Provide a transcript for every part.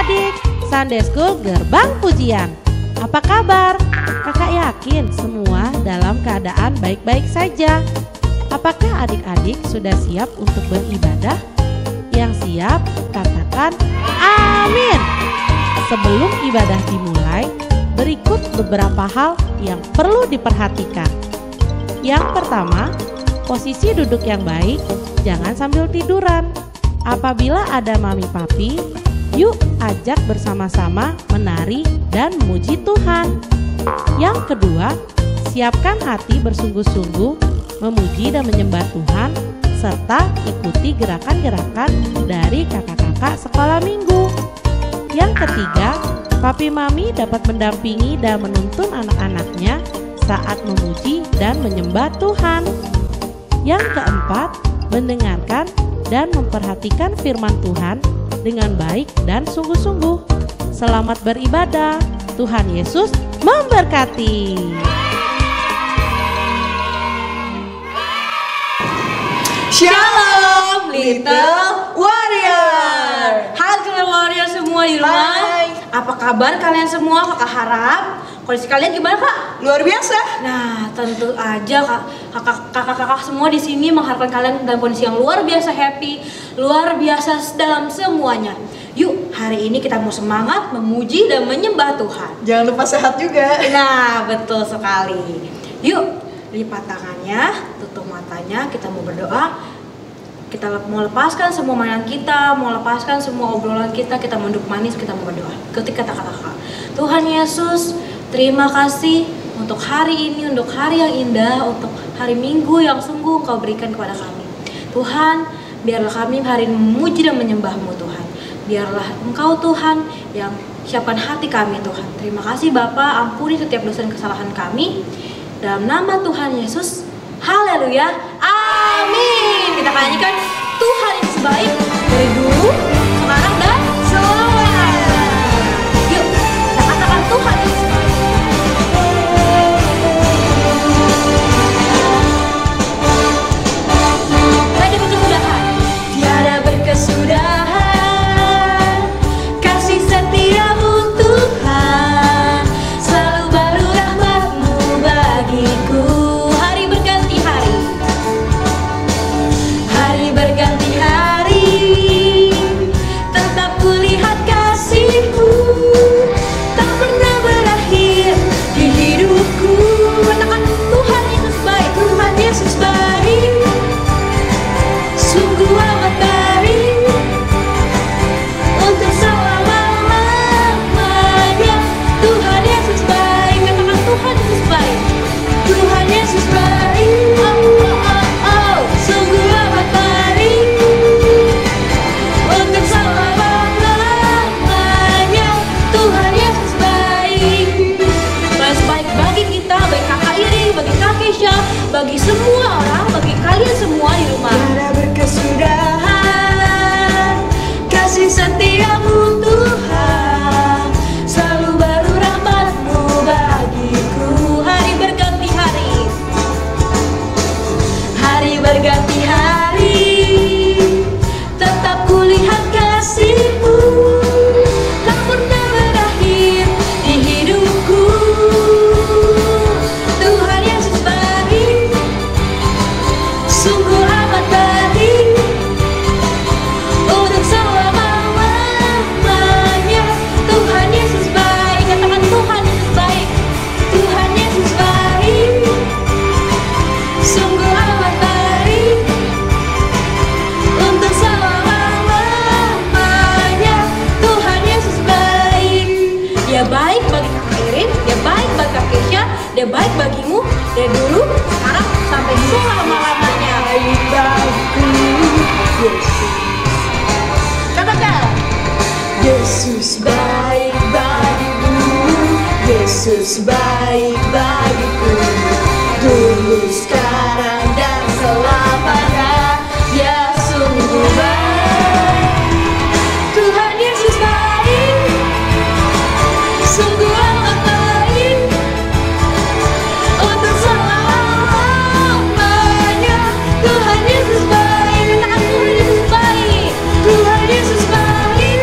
adik-adik, Sunday School Gerbang Pujian. Apa kabar? Kakak yakin semua dalam keadaan baik-baik saja. Apakah adik-adik sudah siap untuk beribadah? Yang siap, katakan amin. Sebelum ibadah dimulai, berikut beberapa hal yang perlu diperhatikan. Yang pertama, posisi duduk yang baik, jangan sambil tiduran. Apabila ada mami papi, yuk ajak bersama-sama menari dan memuji Tuhan. Yang kedua, siapkan hati bersungguh-sungguh memuji dan menyembah Tuhan, serta ikuti gerakan-gerakan dari kakak-kakak sekolah minggu. Yang ketiga, papi mami dapat mendampingi dan menuntun anak-anaknya saat memuji dan menyembah Tuhan. Yang keempat, mendengarkan dan memperhatikan firman Tuhan dengan baik dan sungguh-sungguh. Selamat beribadah. Tuhan Yesus memberkati. Shalom Little Warrior. Hai Little Warrior semua di rumah. Hai. Apa kabar kalian semua? Kakak harap kondisi kalian gimana, Kak? Luar biasa. Nah, tentu aja kakak-kakak semua di sini mengharapkan kalian dalam kondisi yang luar biasa happy, luar biasa dalam semuanya. Yuk, hari ini kita mau semangat memuji dan menyembah Tuhan. Jangan lupa sehat juga. Nah, betul sekali. Yuk, lipat tangannya, tutup matanya, kita mau berdoa. Kita mau lepaskan semua mainan kita, mau lepaskan semua obrolan kita mau duduk manis, kita mau berdoa. Ketika kata-kata Tuhan Yesus, terima kasih untuk hari ini, untuk hari yang indah, untuk hari Minggu yang sungguh Engkau berikan kepada kami. Tuhan, biarlah kami hari ini memuji dan menyembah-Mu Tuhan. Biarlah Engkau Tuhan yang siapkan hati kami Tuhan. Terima kasih Bapa, ampuni setiap dosa dan kesalahan kami. Dalam nama Tuhan Yesus, haleluya, amin. Kita nyanyikan Tuhan Yesus baik dari dulu, sekarang dan selamanya. Yuk, kita katakan Tuhan Yesus baik. Tiada berkesudahan, tiada berkesudahan, kasih setiamu Tuhan, selalu baru rahmat-Mu bagiku. Hari berganti hari, hari berganti hari, tetap kulihat kasih-Mu, tak pernah berakhir di hidupku. Katakan Tuhan Yesus baik, Tuhan Yesus baik, sungguh amat baik, untuk selama-lamanya. Tuhan Yesus baik, katakan Tuhan Yesus baik, Tuhan Yesus baik, sungguh amat baik, untuk selama-lamanya. Tuhan Yesus baik. Tuhan Yesus baik bagi kita, bagi kakak Iri, bagi kak Kesha, bagi semua orang, bagi kalian semua di rumah. Tiada berkesudahan, Kasih setiamu Tuhan, selalu baru rahmat-Mu bagiku. Hari berganti hari, hari berganti hari, tetap kulihat kasih-Mu, tak pernah berakhir di hidupku. Tuhan Yesus baik, sungguh amat baik, untuk selama-lamanya. Tuhan Yesus baik, katakan Tuhan Yesus baik, Tuhan Yesus baik, sungguh amat baik, untuk selama-lamanya. Tuhan Yesus baik. Dia baik bagi kakak Irin, dia baik bagi kak Kesha, dia baik bagimu dari dulu, sekarang, sampai selama-lamanya. baik bagiku, Yesus. Katakan, Yesus baik bagiku, Yesus baik bagiku, dulu, sekarang, dan selamanya. Dia sungguh baik. Tuhan Yesus baik, sungguh amat baik, untuk selama-lamanya. Tuhan Yesus baik, katakan Tuhan Yesus baik, Tuhan Yesus baik,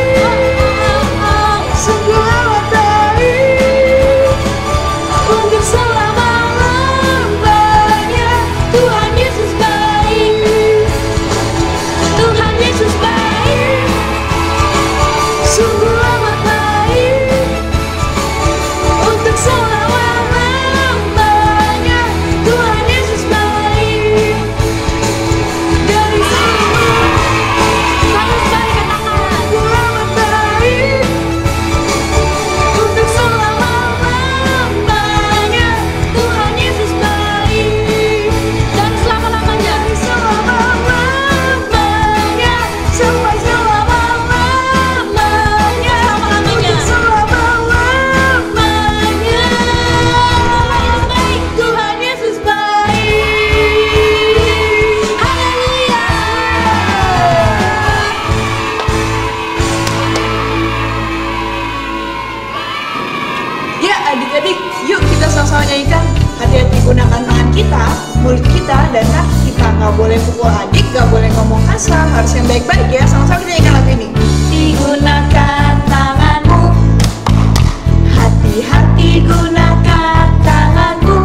boleh pukul adik, gak boleh ngomong kasar, harus yang baik-baik ya. Sama-sama kita nyanyikan lagu ini. Digunakan tanganmu, hati-hati gunakan tanganmu,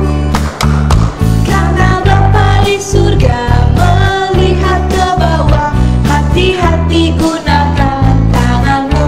karena Bapa di surga melihat ke bawah. Hati-hati gunakan tanganmu,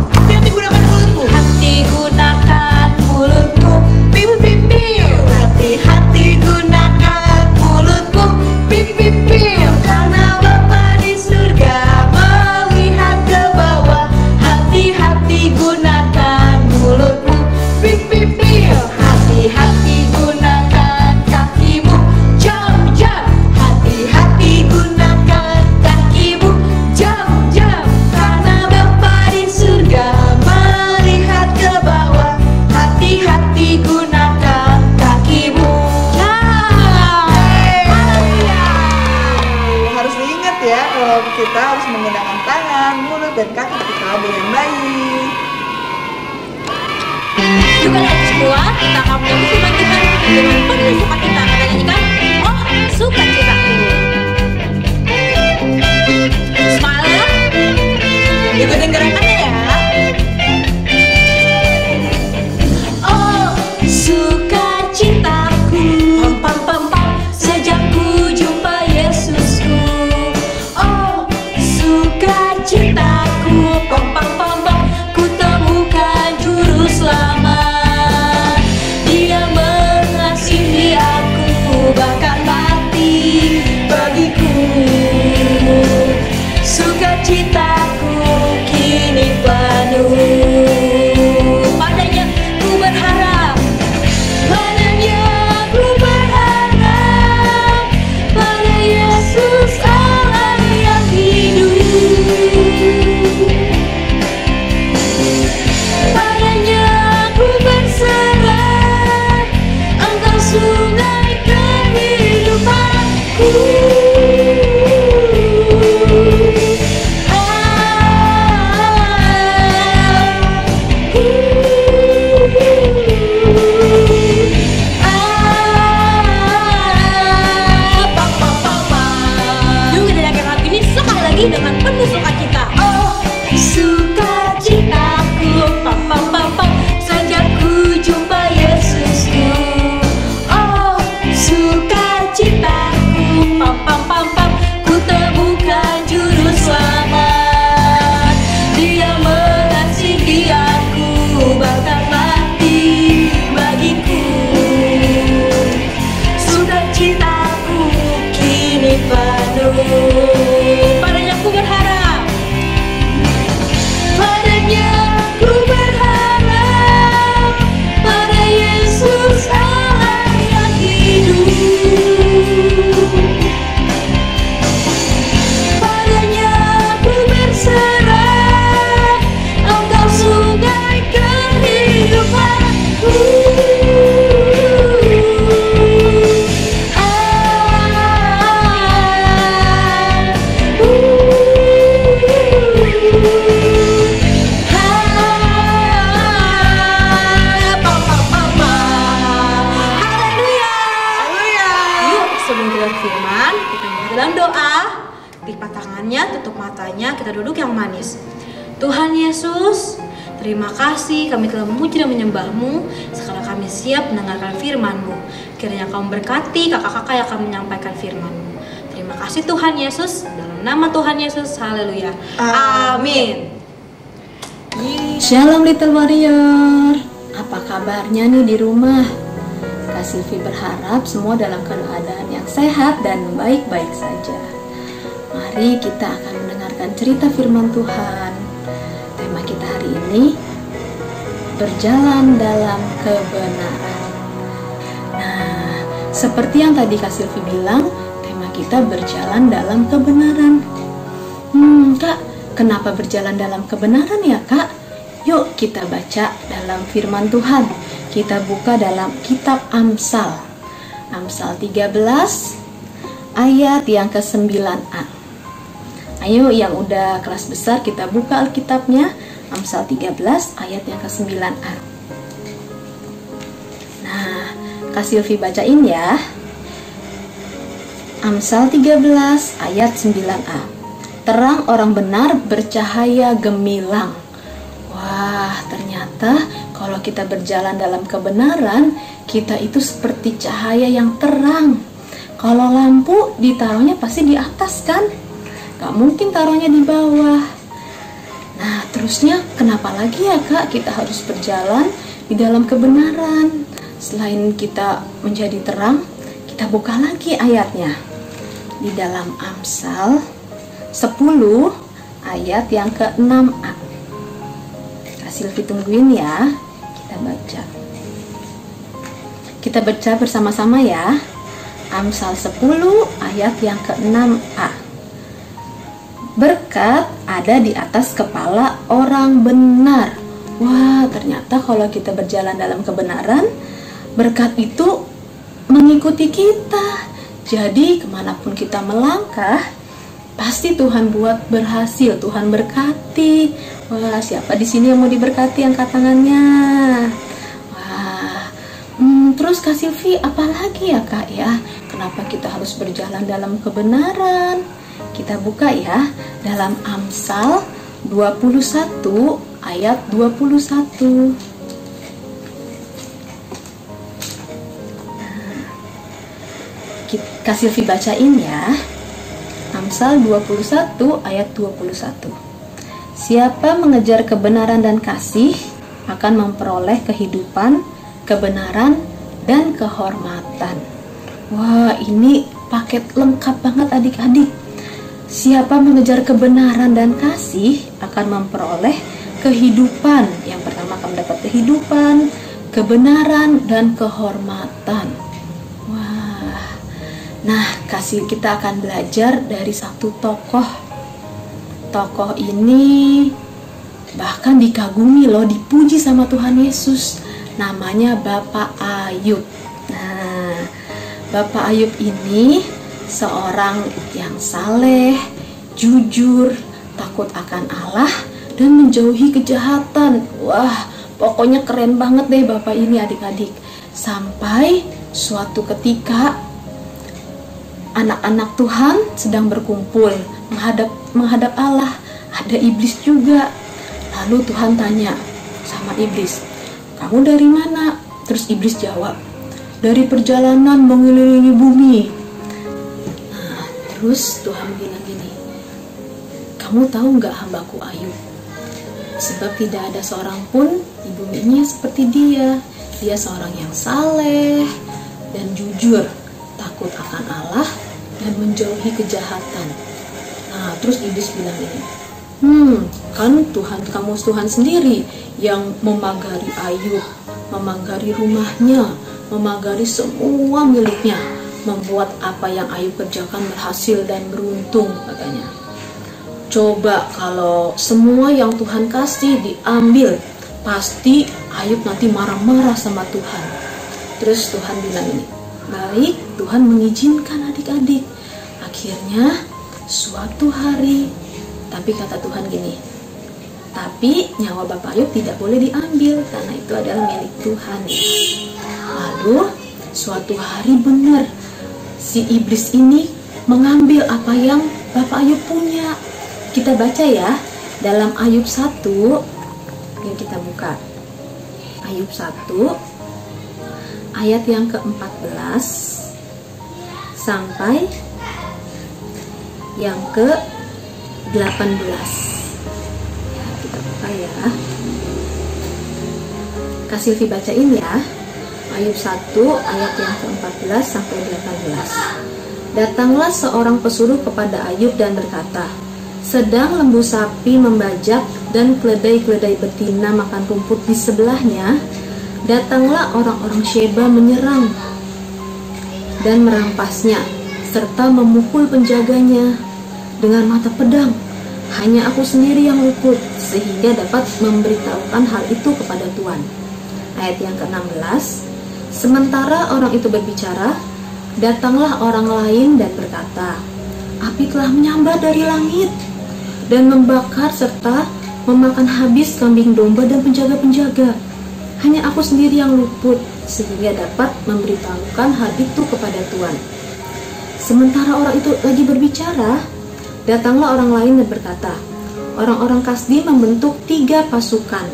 hati-hati gunakan mulutmu, hati gunakan mulutmu, pip pip pip. Hati-hati gunakan mulutmu, pip pip pip, karena Bapa di surga melihat ke bawah. Hati-hati gunakan mulutmu, pip pip pip. Hati-hati gunakan kakimu, jump jump. Hati-hati gunakan kakimu, jump jump, karena Bapa di surga melihat ke bawah. Hati-hati gunakan kakimu. Harus diingat ya, kalau kita harus menggunakan tangan, mulut, dan kaki kita dengan baik. Juga adik semua, kita akan menyambut firman Tuhan dengan penuh sukacita. Kita nyanyikan, oh sukacitaku. Smile ya, ikutin gerakannya ya. Oh, sukacitaku, pam pam pam, sejak ku jumpa Yesusku. Oh, sukacitaku, pam pam pam pam, ku temukan juru selamat. Dia mengasihi aku, bahkan mati bagiku. Sukacitaku kini penuh. Padanya ku berharap, padanya ku berharap, pada Yesus Allah yang hidup. Padanya ku berserah, Engkau sungai kehidupanku. Juga dengarkan lagu ini sekali lagi dengan penuh sukacita. Oh, sukacitaku, pam pam pam pam, sejak ku jumpa Yesusku. Oh, sukacitaku, pam pam pam pam, ku temukan juru selamat. Dia mengasihi aku, bahkan mati bagiku. Sukacitaku kini penuh. Padanya ku berharap, padanya ku berharap, pada Yesus Allah yang hidup. Padanya ku berserah, Engkau sungai kehidupanku. Yuk, sebelum kita firman, kita mulai dalam doa. Lipat tangannya, tutup matanya, kita duduk yang manis. Tuhan Yesus, terima kasih kami telah memuji dan menyembah-Mu. Sekarang kami siap mendengarkan firman-Mu. Kiranya Kau memberkati kakak-kakak yang akan menyampaikan firman-Mu. Terima kasih Tuhan Yesus, dalam nama Tuhan Yesus, haleluya. Amin. Shalom Little Warrior, apa kabarnya nih di rumah? Kak Silvi berharap semua dalam keadaan yang sehat dan baik-baik saja. Mari kita akan mendengarkan cerita firman Tuhan. Tema kita hari ini, berjalan dalam kebenaran. Nah, seperti yang tadi Kak Silvi bilang, tema kita berjalan dalam kebenaran. Kak, kenapa berjalan dalam kebenaran ya Kak? Yuk kita baca dalam firman Tuhan. Kita buka dalam kitab Amsal. Amsal 13 ayat yang ke-9a. Ayo yang udah kelas besar kita buka Alkitabnya. Amsal 13 ayat yang ke-9a. Nah, Kak Silvi bacain ya. Amsal 13 ayat 9a. Terang orang benar bercahaya gemilang. Wah, ternyata kalau kita berjalan dalam kebenaran, kita itu seperti cahaya yang terang. Kalau lampu ditaruhnya pasti di atas kan? Gak mungkin taruhnya di bawah. Nah, terusnya kenapa lagi ya Kak kita harus berjalan di dalam kebenaran? Selain kita menjadi terang, kita buka lagi ayatnya. Di dalam Amsal 10 ayat yang ke-6a. Kak Silvi tungguin ya, kita baca. Kita baca bersama-sama ya. Amsal 10 ayat yang ke-6a. Berkat ada di atas kepala orang benar. Wah, ternyata kalau kita berjalan dalam kebenaran, berkat itu mengikuti kita. Jadi kemanapun kita melangkah, pasti Tuhan buat berhasil, Tuhan berkati. Wah, siapa di sini yang mau diberkati? Angkat tangannya. Wah, terus Kak Silvi, apalagi ya Kak ya? Kenapa kita harus berjalan dalam kebenaran? Kita buka ya dalam Amsal 21 ayat 21. Kak Silvi bacain ya. Amsal 21 ayat 21. Siapa mengejar kebenaran dan kasih akan memperoleh kehidupan, kebenaran, dan kehormatan. Wah, ini paket lengkap banget adik-adik. Siapa mengejar kebenaran dan kasih akan memperoleh kehidupan. Yang pertama akan mendapat kehidupan, kebenaran, dan kehormatan. Wah, nah kita akan belajar dari satu tokoh. Tokoh ini bahkan dikagumi loh, dipuji sama Tuhan Yesus. Namanya Bapak Ayub. Nah, Bapak Ayub ini seorang yang saleh, jujur, takut akan Allah, dan menjauhi kejahatan. Wah, pokoknya keren banget deh Bapak ini adik-adik. Sampai suatu ketika anak-anak Tuhan sedang berkumpul menghadap Allah. Ada iblis juga. Lalu Tuhan tanya sama iblis, "Kamu dari mana?" Terus iblis jawab, "Dari perjalanan mengelilingi bumi." Terus Tuhan bilang gini, "Kamu tahu nggak hambaku Ayub? Sebab tidak ada seorang pun di bumi ini seperti dia. Dia seorang yang saleh dan jujur, takut akan Allah dan menjauhi kejahatan." Nah, terus iblis bilang ini, kan Tuhan sendiri yang memagari Ayub, memagari rumahnya, memagari semua miliknya, membuat apa yang Ayub kerjakan berhasil dan beruntung," katanya. "Coba kalau semua yang Tuhan kasih diambil, pasti Ayub nanti marah-marah sama Tuhan." Terus Tuhan bilang ini, "Baik, Tuhan mengizinkan adik-adik." Akhirnya suatu hari, tapi kata Tuhan gini, "Tapi nyawa Bapak Ayub tidak boleh diambil karena itu adalah milik Tuhan." Lalu suatu hari benar si iblis ini mengambil apa yang Bapak Ayub punya. Kita baca ya dalam Ayub 1. Yuk kita buka Ayub 1 ayat yang ke-14 sampai yang ke-18. Ya, kita buka ya. Kak Silvi bacain ya. Ayub 1 ayat yang ke-14 sampai 18. Datanglah seorang pesuruh kepada Ayub dan berkata, sedang lembu sapi membajak dan keledai-keledai betina makan rumput di sebelahnya, datanglah orang-orang Sheba menyerang dan merampasnya, serta memukul penjaganya dengan mata pedang. Hanya aku sendiri yang luput, sehingga dapat memberitahukan hal itu kepada Tuhan. Ayat yang ke-16. Sementara orang itu berbicara, datanglah orang lain dan berkata, api telah menyambar dari langit dan membakar serta memakan habis kambing domba dan penjaga-penjaga. Hanya aku sendiri yang luput, sehingga dapat memberitahukan hal itu kepada Tuhan. Sementara orang itu lagi berbicara, datanglah orang lain dan berkata, orang-orang Kasdi membentuk 3 pasukan,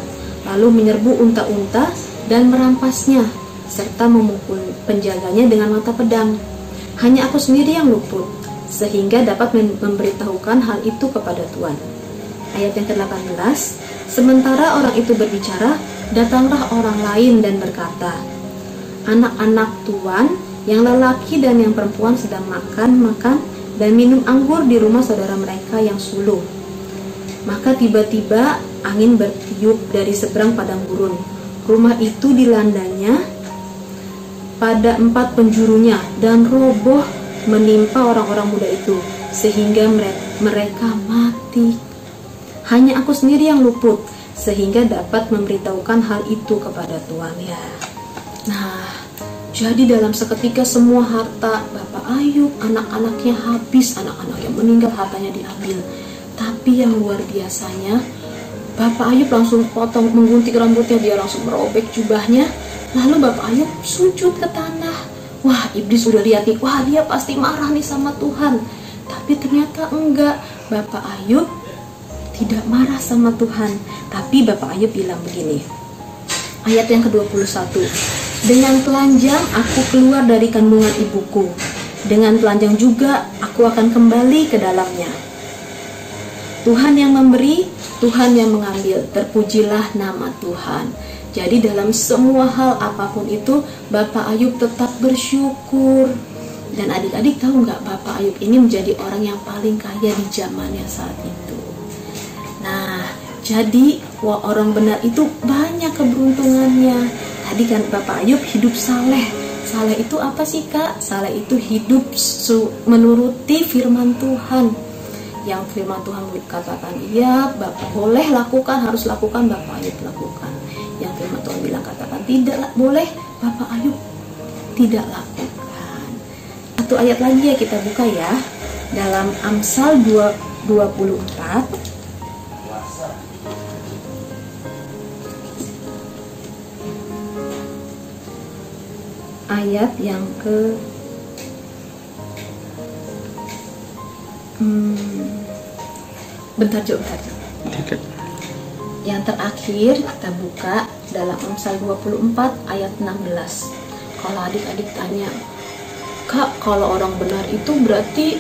lalu menyerbu unta-unta dan merampasnya, serta memukul penjaganya dengan mata pedang. Hanya aku sendiri yang luput, sehingga dapat memberitahukan hal itu kepada Tuan. Ayat yang ke-18, sementara orang itu berbicara, datanglah orang lain dan berkata, anak-anak Tuan, yang lelaki dan yang perempuan sedang makan dan minum anggur di rumah saudara mereka yang sulung. Maka tiba-tiba angin bertiup dari seberang padang gurun. Rumah itu dilandanya pada 4 penjurunya dan roboh menimpa orang-orang muda itu, sehingga mereka mati. Hanya aku sendiri yang luput, sehingga dapat memberitahukan hal itu kepada Tuan ya. Nah, jadi dalam seketika semua harta Bapak Ayub, anak-anaknya habis, anak-anak yang meninggal hartanya diambil. Tapi yang luar biasanya, Bapak Ayub langsung menggunting rambutnya, dia langsung merobek jubahnya. Lalu Bapak Ayub sujud ke tanah. Wah, iblis udah lihat nih, wah dia pasti marah nih sama Tuhan. Tapi ternyata enggak, Bapak Ayub tidak marah sama Tuhan. Tapi Bapak Ayub bilang begini, ayat yang ke-21, dengan telanjang aku keluar dari kandungan ibuku, dengan telanjang juga aku akan kembali ke dalamnya. Tuhan yang memberi, Tuhan yang mengambil, terpujilah nama Tuhan. Jadi dalam semua hal apapun itu, Bapak Ayub tetap bersyukur. Dan adik-adik tahu nggak, Bapak Ayub ini menjadi orang yang paling kaya di zamannya saat itu. Nah, jadi orang benar itu banyak keberuntungannya. Tadi kan Bapak Ayub hidup saleh. Saleh itu apa sih Kak? Saleh itu hidup menuruti firman Tuhan. Yang firman Tuhan katakan, iya Bapak boleh lakukan, harus lakukan, Bapak Ayub lakukan. Yang firman Tuhan bilang katakan tidak boleh, Bapak Ayub tidak lakukan. Satu ayat lagi ya kita buka ya, dalam Amsal 24 ayat yang ke bentar. Yang terakhir kita buka dalam Amsal 24 ayat 16. Kalau adik-adik tanya, Kak, kalau orang benar itu berarti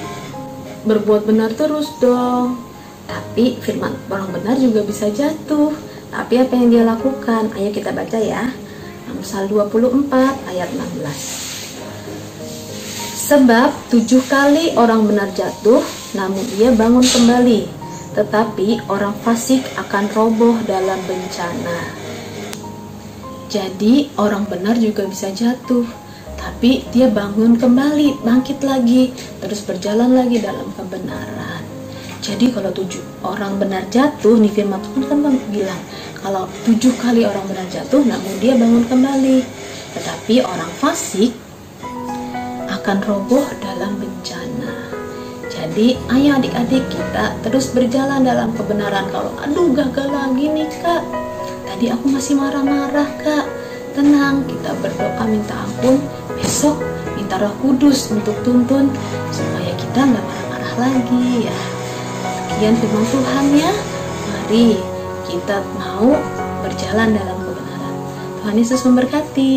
berbuat benar terus dong. Tapi firman orang benar juga bisa jatuh. Tapi apa yang dia lakukan? Ayo kita baca ya. Amsal 24 ayat 16. Sebab 7 kali orang benar jatuh, namun ia bangun kembali. Tetapi orang fasik akan roboh dalam bencana. Jadi orang benar juga bisa jatuh, tapi dia bangun kembali, bangkit lagi, terus berjalan lagi dalam kebenaran. Jadi kalau 7 orang benar jatuh, nih firman Tuhan kan bilang, kalau 7 kali orang benar jatuh, namun dia bangun kembali. Tetapi orang fasik akan roboh dalam bencana. Jadi ayo adik-adik kita terus berjalan dalam kebenaran. Kalau aduh gagal lagi nih Kak, tadi aku masih marah-marah Kak, tenang, kita berdoa minta ampun, besok minta Roh Kudus untuk tuntun supaya kita nggak marah-marah lagi ya. Sekian firman Tuhan ya, mari kita mau berjalan dalam kebenaran. Tuhan Yesus memberkati.